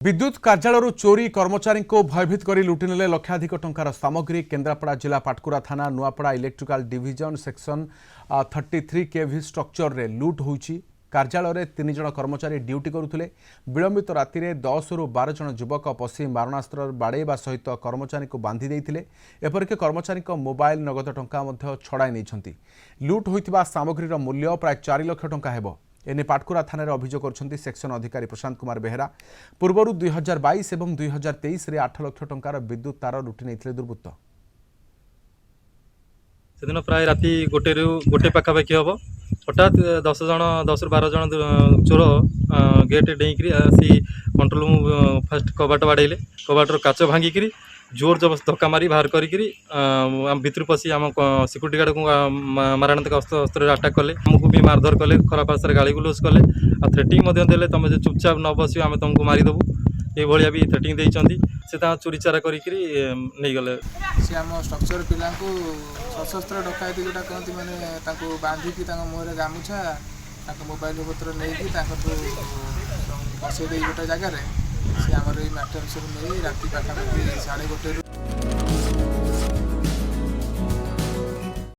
विद्युत कार्यालय चोरी कर्मचारी को भयभीत कर लुटिने लक्षाधिक टंकार सामग्री केन्द्रापड़ा जिला पाटकुरा थाना नुआपड़ा इलेक्ट्रिकल डिविजन सेक्शन 33 केवी स्ट्रक्चर रे लुट होईछि। कार्यालय 3 जन कर्मचारी ड्यूटी करुथिले। विलंबित राति 10 रु 12 जन युवक पशि मारणास्त्र बाड़ेवा सहित कर्मचारी को बांधि देइथिले। एपरिक कर्मचारी मोबाइल नगद टंका मध्य छड़ाई नैछंती। लुट होइथिबा सामग्रीर मूल्य प्राय 4 लाख टंका हेबो। एने पाटकुरा थाना अभियोग कर सेक्शन अधिकारी प्रशांत कुमार बेहेरा। पूर्व 2022 और 2023 रे 8 लाख टंकार विद्युत तार लुटि नहीं दुर्वृत्त। सेदिन प्राय राति गोटे पाखापाखि हम हठात 10 रु 12 जन चोर गेट डेईकरी आसी कंट्रोल रूम फास्ट कबाट बाड़े कबाटर काच भांगिकी जोर जबरदस्त धक्का मारी बाहर करी भितर पशि आम सिक्यूरीटी गार्ड को मारणात्मक अस्त्र अटाक कले। आमको भी मारधर कले, खराब भाषा गाड़ी गुलोज कले, थ्रेटिंग देले तुम जो चुपचाप न बस आम तुमको मारिदेबू ये भी थ्रेटिंग देइचंती। से चोरी चारा करी नहीं गले। से आम स्ट्रक्चर पिला सशस्त्र डकायती जोटा कहती मैंने बांधिकी मुहर गामुछा मोबाइल पत्र नहीं बसई गोटे जगार से आमर ये मैटर सब नहीं राति पाखापाखि 1:30